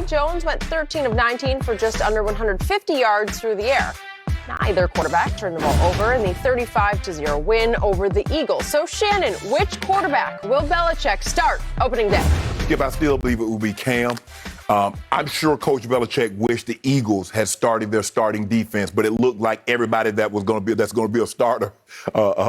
Jones went 13 of 19 for just under 150 yards through the air. Neither quarterback turned the ball over in the 35-0 win over the Eagles. So, Shannon, which quarterback will Belichick start opening day? Skip, I still believe it will be Cam. I'm sure Coach Belichick wished the Eagles had started their starting defense, but it looked like everybody that's going to be a starter,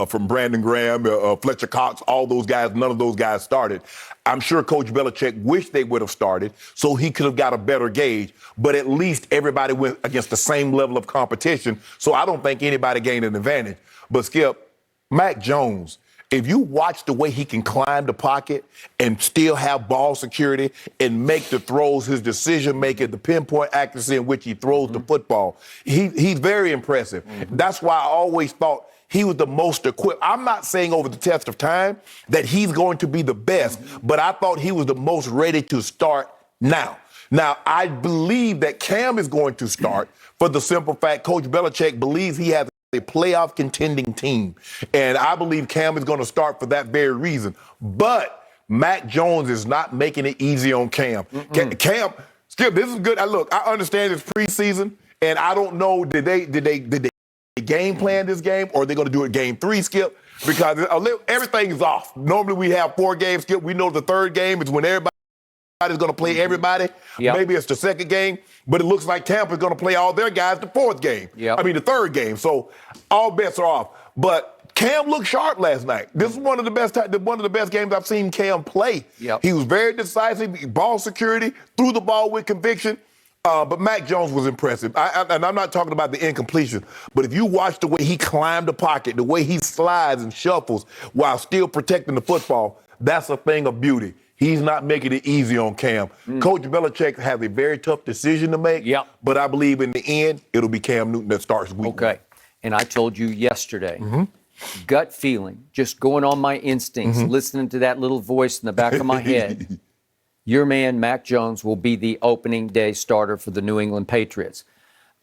from Brandon Graham, Fletcher Cox, all those guys, none of those guys started. I'm sure Coach Belichick wished they would have started so he could have got a better gauge, but at least everybody went against the same level of competition, so I don't think anybody gained an advantage. But Skip, Mac Jones, if you watch the way he can climb the pocket and still have ball security and make the throws, his decision-making, the pinpoint accuracy in which he throws the football, he's very impressive. That's why I always thought he was the most equipped. I'm not saying over the test of time that he's going to be the best, but I thought he was the most ready to start now. Now, I believe that Cam is going to start for the simple fact Coach Belichick believes he has a playoff contending team. And I believe Cam is going to start for that very reason. But Mac Jones is not making it easy on Cam. Cam, Skip, this is good. Look, I understand it's preseason, and I don't know, did they game plan this game, or are they going to do it game 3, Skip? Because everything is off. Normally we have 4 games, Skip. We know the third game is when everybody's going to play everybody. Yep. Maybe it's the second game, but it looks like Tampa's going to play all their guys the fourth game. Yep. I mean, the third game. So all bets are off. But Cam looked sharp last night. This is one of the best games I've seen Cam play. Yep. He was very decisive, ball security, threw the ball with conviction. But Mac Jones was impressive. And I'm not talking about the incompletion, but if you watch the way he climbed the pocket, the way he slides and shuffles while still protecting the football, that's a thing of beauty. He's not making it easy on Cam. Coach Belichick has a very tough decision to make, but I believe in the end, it'll be Cam Newton that starts week 1. Okay. And I told you yesterday, gut feeling, just going on my instincts, listening to that little voice in the back of my head, your man, Mac Jones, will be the opening day starter for the New England Patriots.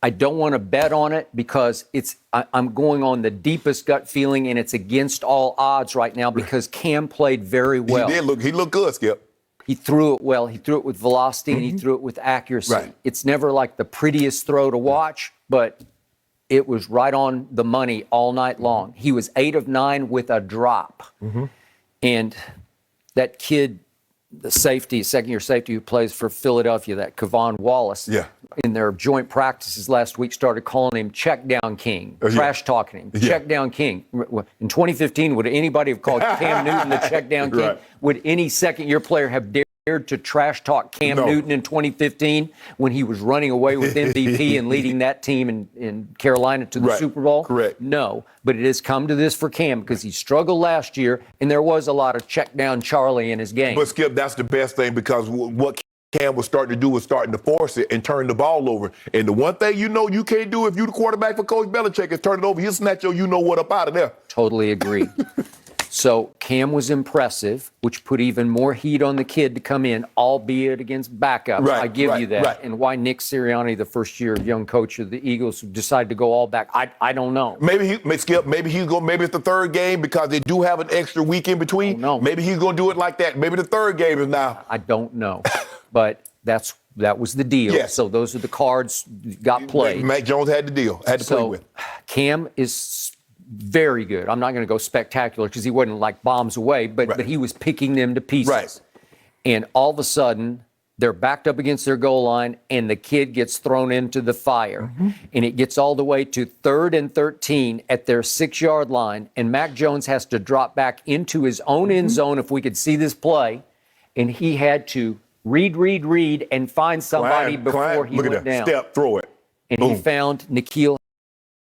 I don't want to bet on it because I'm going on the deepest gut feeling, and it's against all odds right now because Cam played very well. He looked good, Skip. He threw it well. He threw it with velocity, and he threw it with accuracy. Right. It's never like the prettiest throw to watch, but it was right on the money all night long. He was 8 of 9 with a drop. And that kid, the safety, second-year safety who plays for Philadelphia, that Kevon Wallace, in their joint practices last week, started calling him check down king, trash talking him, check down king. In 2015, would anybody have called Cam Newton the check down king? Right. Would any second-year player have dared to trash talk Cam Newton in 2015 when he was running away with MVP and leading that team in Carolina to the Super Bowl? Correct. No, but it has come to this for Cam because he struggled last year, and there was a lot of check down Charlie in his game. But, Skip, that's the best thing because what Cam was starting to do was starting to force it and turn the ball over. And the one thing you know you can't do if you're the quarterback for Coach Belichick is turn it over. He'll snatch your you-know-what up out of there. Totally agree. So Cam was impressive, which put even more heat on the kid to come in, albeit against backups. I give you that. And why Nick Sirianni, the first year young coach of the Eagles, decided to go all back, I don't know. Maybe it's the third game because they do have an extra week in between. No. Maybe he's going to do it like that. Maybe the third game is now. I don't know. But that was the deal. Yes. So those are the cards got played. Mac Jones had the deal, had to play with. Cam is very good. I'm not going to go spectacular because he wasn't like bombs away, but he was picking them to pieces. Right. And all of a sudden, they're backed up against their goal line, and the kid gets thrown into the fire. And it gets all the way to 3rd and 13 at their 6-yard line, and Mac Jones has to drop back into his own end zone if we could see this play, and he had to read, and find somebody before he went down. Step, throw it. And he found N'Keal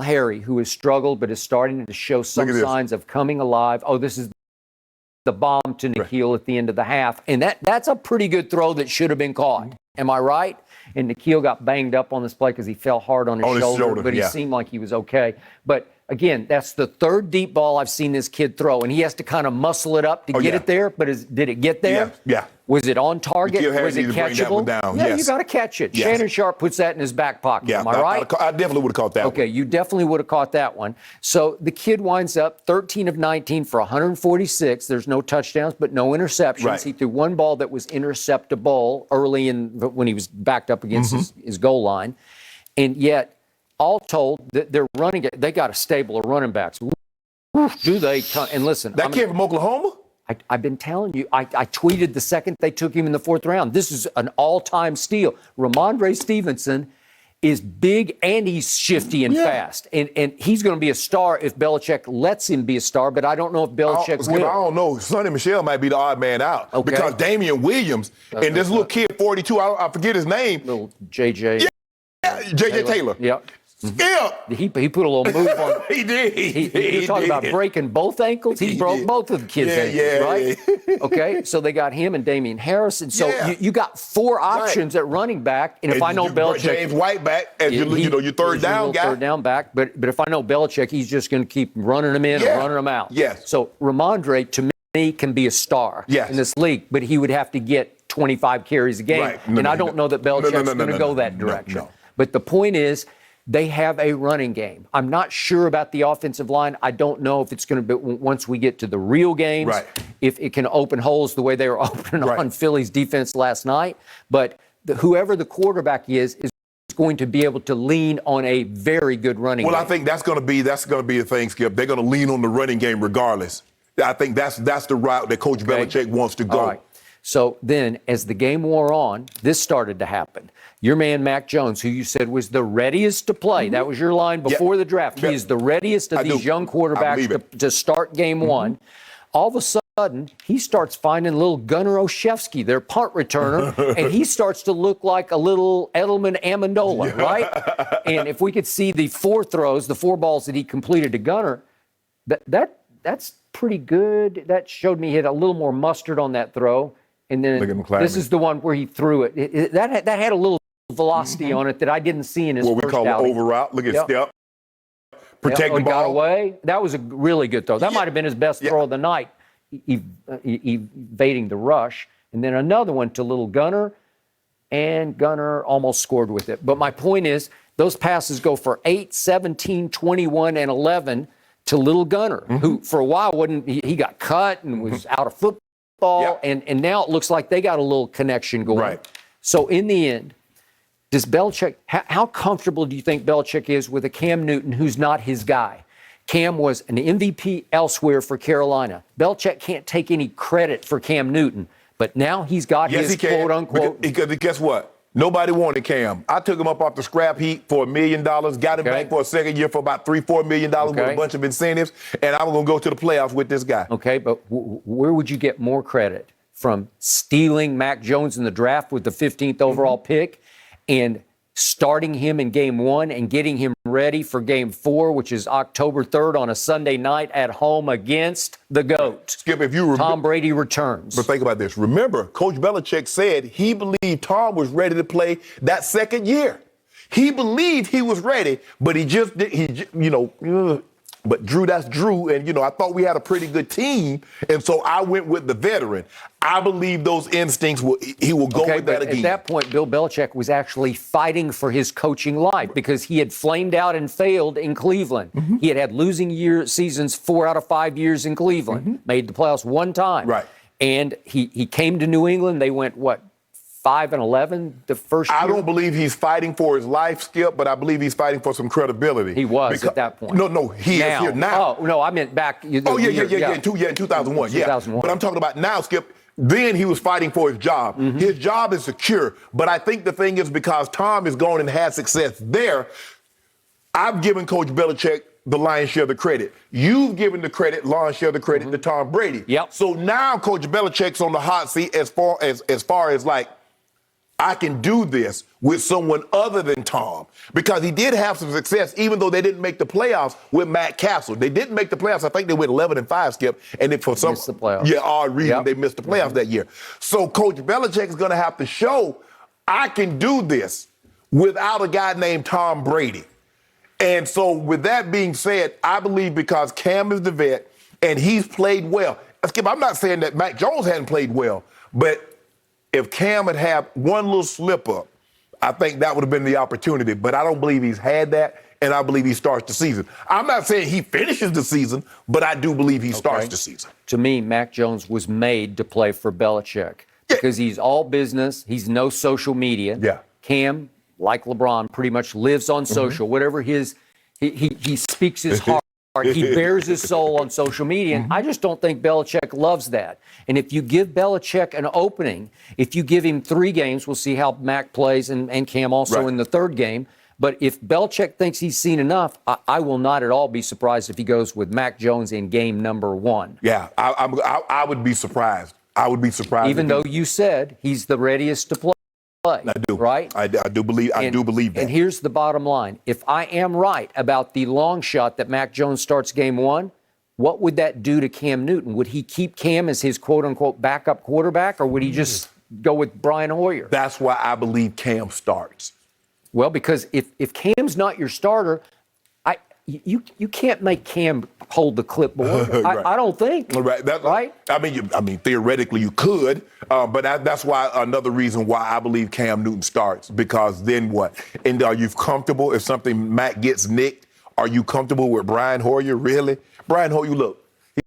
Harry, who has struggled but is starting to show some signs of coming alive. Oh, this is the bomb to N'Keal at the end of the half. And that's a pretty good throw that should have been caught. Am I right? And N'Keal got banged up on this play because he fell hard on his shoulder, but he seemed like he was okay. But again, that's the third deep ball I've seen this kid throw, and he has to kind of muscle it up to get it there. But did it get there? Yeah. Was it on target? Nikhil Harris Was it needed to bring that one catchable? down. Yeah, Yes. you got to catch it. Yes. Shannon Sharp puts that in his back pocket. Yeah, Am I right? I definitely would have caught that one. Okay, you definitely would have caught that one. So the kid winds up 13 of 19 for 146. There's no touchdowns, but no interceptions. Right. He threw one ball that was interceptable early when he was backed up against his goal line. And yet, all told, they're running it. They got a stable of running backs. Do they? And listen, That kid from Oklahoma? I've been telling you, I tweeted the second they took him in the 4th round. This is an all-time steal. Ramondre Stevenson is big and he's shifty and fast. And he's going to be a star if Belichick lets him be a star, but I don't know if Belichick will. I don't know. Sonny Michel might be the odd man out. Okay. Because Damian Williams and this little kid, 42, I forget his name. Little JJ. Yeah, J.J. Taylor. Yep. Yeah. He put a little move on. He did. You're talking about breaking both ankles? He broke both of the kids' ankles, right? Okay, so they got him and Damian Harris. And so you got 4 options at running back. And if I know Belichick. James White back as your third down guy. Third down back. But if I know Belichick, he's just going to keep running them in and running them out. Yes. So Ramondre, to me, can be a star in this league, but he would have to get 25 carries a game. Right. I don't know that Belichick's going to go that direction. No. But the point is, they have a running game. I'm not sure about the offensive line. I don't know if it's going to be, once we get to the real games, if it can open holes the way they were opening on Philly's defense last night. But whoever the quarterback is going to be able to lean on a very good running game. Well, I think that's going to be the thing, Skip. They're going to lean on the running game regardless. I think that's the route that Coach Belichick wants to go. All right. So then, as the game wore on, this started to happen. Your man, Mac Jones, who you said was the readiest to play, that was your line before the draft. He is the readiest of these young quarterbacks to start game one. All of a sudden, he starts finding little Gunnar Olszewski, their punt returner, and he starts to look like a little Edelman Amendola, right? And if we could see the 4 throws, the 4 balls that he completed to Gunnar, that's pretty good. That showed me he had a little more mustard on that throw. And then this is the one where he threw it. That had a little velocity on it that I didn't see in his first outing. What we call an over route. Look at step. Protect the ball. Got away. That was a really good throw. That might have been his best throw of the night, evading the rush. And then another one to little Gunnar, and Gunnar almost scored with it. But my point is, those passes go for 8, 17, 21, and 11 to little Gunnar, who for a while he got cut and was out of football. And now it looks like they got a little connection going. Right. So in the end, does Belichick, how comfortable do you think Belichick is with a Cam Newton who's not his guy? Cam was an MVP elsewhere for Carolina. Belichick can't take any credit for Cam Newton, but now he's got his quote-unquote. Because guess what? Nobody wanted Cam. I took him up off the scrap heap for $1 million, got him back for a second year for about $3-4 million with a bunch of incentives, and I'm going to go to the playoffs with this guy. Okay, but where would you get more credit? From stealing Mac Jones in the draft with the 15th overall pick and starting him in game 1 and getting him ready for game 4, which is October 3rd on a Sunday night at home against the GOAT. Skip, if you remember, Tom Brady returns. But think about this. Remember, Coach Belichick said he believed Tom was ready to play that second year. He believed he was ready, but he just did, but Drew, that's Drew. And, I thought we had a pretty good team. And so I went with the veteran. I believe those instincts, he will go with that again. At that point, Bill Belichick was actually fighting for his coaching life because he had flamed out and failed in Cleveland. He had losing seasons 4 out of 5 years in Cleveland, made the playoffs 1 time. Right. And he came to New England. They went, 5-11 the first year? I don't believe he's fighting for his life, Skip, but I believe he's fighting for some credibility. He was at that point. No, he is here now. Oh, no, I meant back. In 2001, yeah. But I'm talking about now, Skip. Then he was fighting for his job. His job is secure. But I think the thing is because Tom has gone and had success there, I've given Coach Belichick the lion's share of the credit. You've given the lion's share of the credit to Tom Brady. Yep. So now Coach Belichick's on the hot seat as far as like, I can do this with someone other than Tom because he did have some success, even though they didn't make the playoffs with Matt Castle. They didn't make the playoffs. I think they went 11-5, Skip, and then for some missed the playoffs. odd reason they missed the playoffs that year. So Coach Belichick is going to have to show I can do this without a guy named Tom Brady. And so with that being said, I believe because Cam is the vet and he's played well. Skip, I'm not saying that Mac Jones hadn't played well, but If Cam had one little slip up, I think that would have been the opportunity. But I don't believe he's had that, and I believe he starts the season. I'm not saying he finishes the season, but I do believe he starts the season. To me, Mac Jones was made to play for Belichick because he's all business. He's no social media. Yeah. Cam, like LeBron, pretty much lives on social. Whatever he speaks his heart. He bears his soul on social media, and I just don't think Belichick loves that. And if you give Belichick an opening, if you give him 3 games, we'll see how Mac plays and Cam also in the 3rd game. But if Belichick thinks he's seen enough, I will not at all be surprised if he goes with Mac Jones in game number 1. Yeah, I would be surprised. I would be surprised. Even though you said he's the readiest to play. I do. Right? I do believe that. And here's the bottom line. If I am right about the long shot that Mac Jones starts game 1, what would that do to Cam Newton? Would he keep Cam as his quote-unquote backup quarterback, or would he just go with Brian Hoyer? That's why I believe Cam starts. Well, because if Cam's not your starter, you can't make Cam hold the clipboard. I don't think. Right. I mean, theoretically you could, but that's why another reason why I believe Cam Newton starts. Because then what? And are you comfortable if something Mac gets nicked? Are you comfortable with Brian Hoyer? Really? Brian Hoyer, look,